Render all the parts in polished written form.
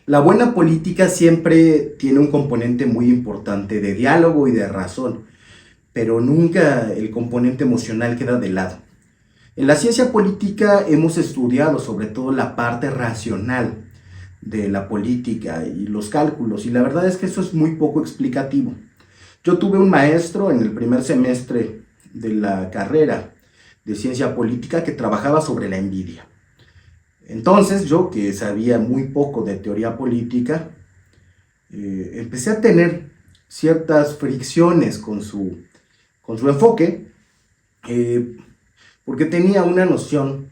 La buena política siempre tiene un componente muy importante de diálogo y de razón, pero nunca el componente emocional queda de lado. En la ciencia política hemos estudiado sobre todo la parte racional de la política y los cálculos, y la verdad es que eso es muy poco explicativo. Yo tuve un maestro en el primer semestre de la carrera de ciencia política que trabajaba sobre la envidia. Entonces yo, que sabía muy poco de teoría política, empecé a tener ciertas fricciones con su enfoque, eh, porque tenía una noción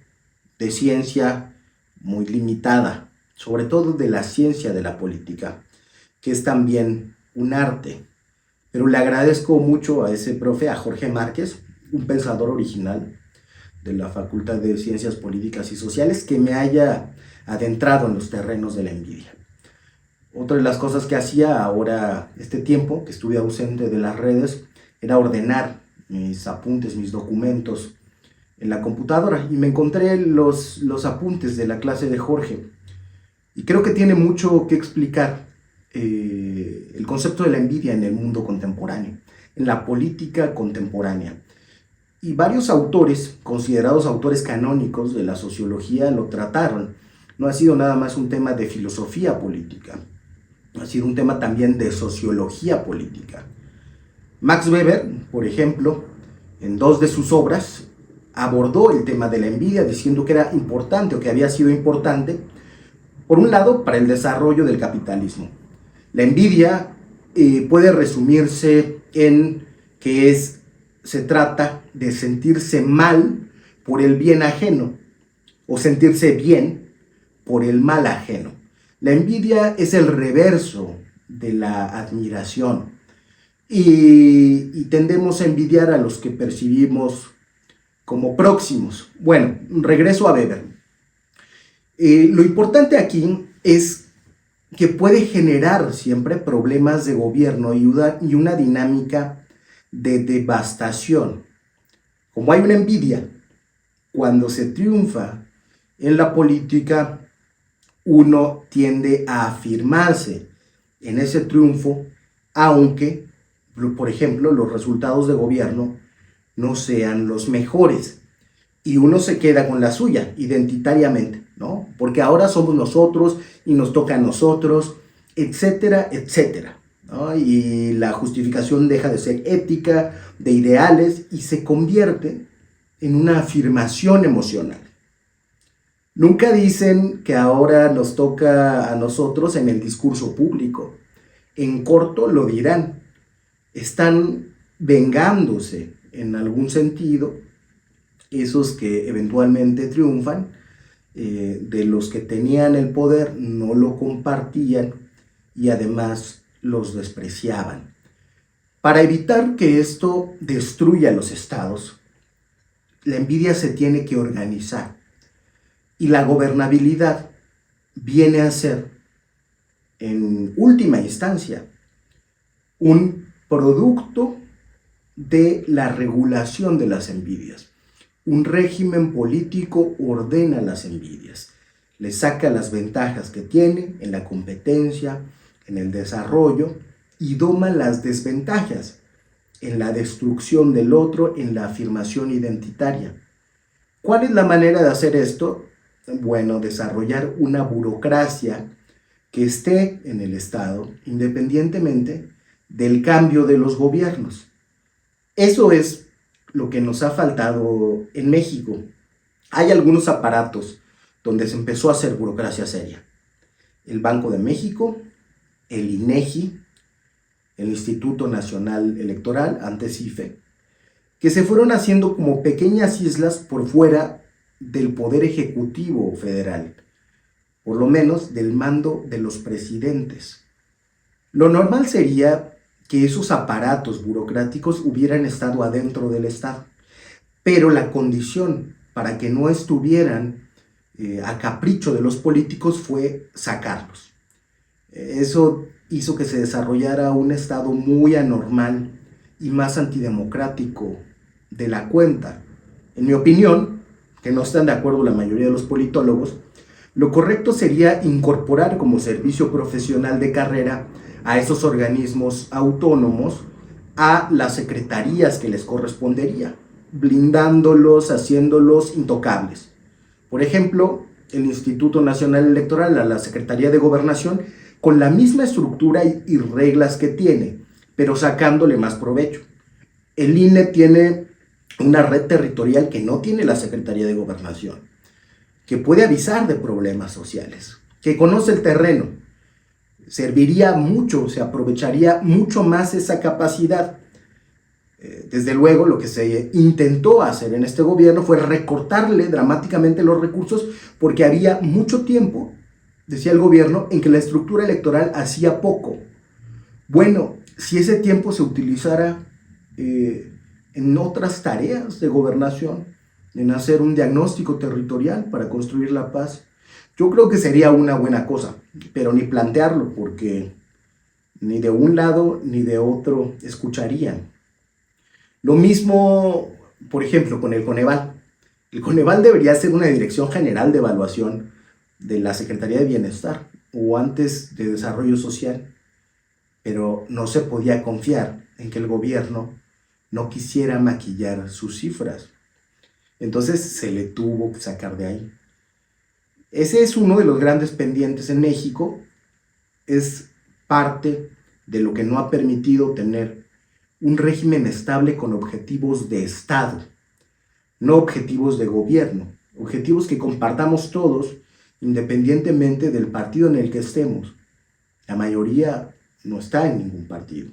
de ciencia muy limitada, sobre todo de la ciencia de la política, que es también un arte. Pero le agradezco mucho a ese profe, a Jorge Márquez, un pensador original de la Facultad de Ciencias Políticas y Sociales, que me haya adentrado en los terrenos de la envidia. Otra de las cosas que hacía ahora, este tiempo que estuve ausente de las redes, era ordenar mis apuntes, mis documentos en la computadora, y me encontré los apuntes de la clase de Jorge. Y creo que tiene mucho que explicar el concepto de la envidia en el mundo contemporáneo, en la política contemporánea. Y varios autores, considerados autores canónicos de la sociología, lo trataron. No ha sido nada más un tema de filosofía política, ha sido un tema también de sociología política. Max Weber, por ejemplo, en dos de sus obras, abordó el tema de la envidia diciendo que era importante o que había sido importante, por un lado, para el desarrollo del capitalismo. La envidia puede resumirse en que se trata de sentirse mal por el bien ajeno o sentirse bien por el mal ajeno. La envidia es el reverso de la admiración y tendemos a envidiar a los que percibimos como próximos. Bueno, regreso a Weber. Lo importante aquí es que puede generar siempre problemas de gobierno y una dinámica de devastación. Como hay una envidia, cuando se triunfa en la política, uno tiende a afirmarse en ese triunfo, aunque, por ejemplo, los resultados de gobierno no sean los mejores. Y uno se queda con la suya, identitariamente, ¿no? Porque ahora somos nosotros y nos toca a nosotros, etcétera, etcétera, ¿no? Y la justificación deja de ser ética, de ideales, y se convierte en una afirmación emocional. Nunca dicen que ahora nos toca a nosotros en el discurso público. En corto lo dirán. Están vengándose en algún sentido esos que eventualmente triunfan, de los que tenían el poder, no lo compartían y además los despreciaban. Para evitar que esto destruya los estados, la envidia se tiene que organizar, y la gobernabilidad viene a ser, en última instancia, un producto de la regulación de las envidias. Un régimen político ordena las envidias, le saca las ventajas que tiene en la competencia, en el desarrollo, y doma las desventajas en la destrucción del otro, en la afirmación identitaria. ¿Cuál es la manera de hacer esto? Bueno, desarrollar una burocracia que esté en el Estado, independientemente del cambio de los gobiernos. Eso es lo que nos ha faltado en México. Hay algunos aparatos donde se empezó a hacer burocracia seria. El Banco de México, el INEGI, el Instituto Nacional Electoral, antes IFE, que se fueron haciendo como pequeñas islas por fuera del Poder Ejecutivo Federal, por lo menos del mando de los presidentes. Lo normal sería que esos aparatos burocráticos hubieran estado adentro del Estado, pero la condición para que no estuvieran a capricho de los políticos fue sacarlos. Eso hizo que se desarrollara un Estado muy anormal y más antidemocrático de la cuenta. En mi opinión, que no están de acuerdo la mayoría de los politólogos, Lo correcto sería incorporar como servicio profesional de carrera a esos organismos autónomos a las secretarías que les correspondería, blindándolos, haciéndolos intocables. Por ejemplo, el Instituto Nacional Electoral a la Secretaría de Gobernación con la misma estructura y reglas que tiene, pero sacándole más provecho. El INE tiene una red territorial que no tiene la Secretaría de Gobernación, que puede avisar de problemas sociales, que conoce el terreno. Serviría mucho, se aprovecharía mucho más esa capacidad. Desde luego, lo que se intentó hacer en este gobierno fue recortarle dramáticamente los recursos porque había mucho tiempo, decía el gobierno, en que la estructura electoral hacía poco. Bueno, si ese tiempo se utilizara en otras tareas de gobernación, en hacer un diagnóstico territorial para construir la paz, yo creo que sería una buena cosa, pero ni plantearlo porque ni de un lado ni de otro escucharían. Lo mismo, por ejemplo, con el Coneval. El Coneval debería ser una dirección general de evaluación de la Secretaría de Bienestar o antes de Desarrollo Social, pero no se podía confiar en que el gobierno no quisiera maquillar sus cifras. Entonces se le tuvo que sacar de ahí. Ese es uno de los grandes pendientes en México, es parte de lo que no ha permitido tener un régimen estable con objetivos de Estado, no objetivos de gobierno, objetivos que compartamos todos independientemente del partido en el que estemos. La mayoría no está en ningún partido.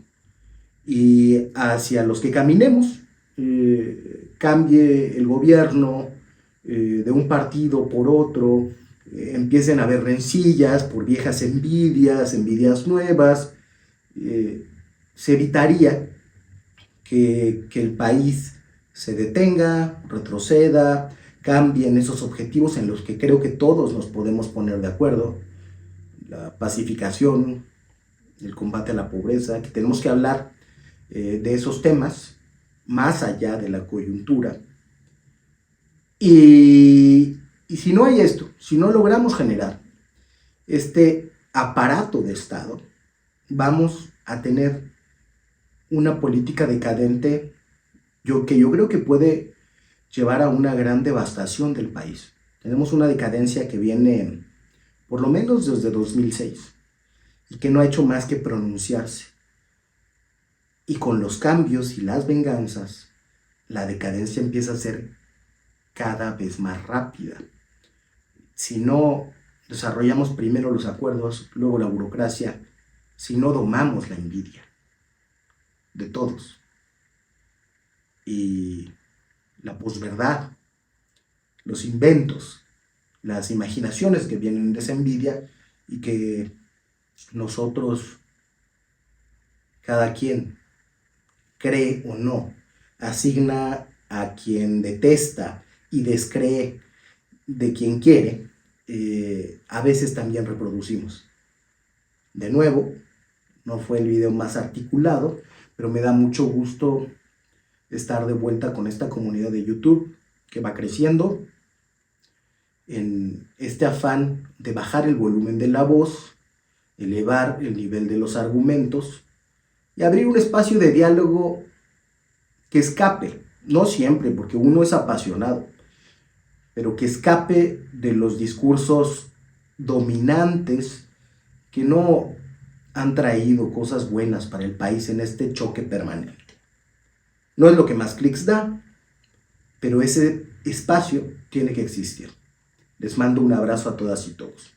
Y hacia los que caminemos, cambie el gobierno de un partido por otro, empiecen a haber rencillas por viejas envidias nuevas, se evitaría que el país se detenga, retroceda, cambien esos objetivos en los que creo que todos nos podemos poner de acuerdo. La pacificación, el combate a la pobreza, que tenemos que hablar de esos temas más allá de la coyuntura. Y si no hay esto, si no logramos generar este aparato de Estado, vamos a tener una política decadente que yo creo que puede llevar a una gran devastación del país. Tenemos una decadencia que viene por lo menos desde 2006 y que no ha hecho más que pronunciarse. Y con los cambios y las venganzas, la decadencia empieza a ser cada vez más rápida. Si no desarrollamos primero los acuerdos, luego la burocracia, si no domamos la envidia de todos y la posverdad, los inventos, las imaginaciones que vienen de esa envidia y que nosotros, cada quien, cree o no, asigna a quien detesta y descree de quien quiere, a veces también reproducimos. De nuevo, no fue el video más articulado, pero me da mucho gusto estar de vuelta con esta comunidad de YouTube que va creciendo en este afán de bajar el volumen de la voz, elevar el nivel de los argumentos y abrir un espacio de diálogo que escape, no siempre, porque uno es apasionado, pero que escape de los discursos dominantes que no han traído cosas buenas para el país en este choque permanente. No es lo que más clics da, pero ese espacio tiene que existir. Les mando un abrazo a todas y todos.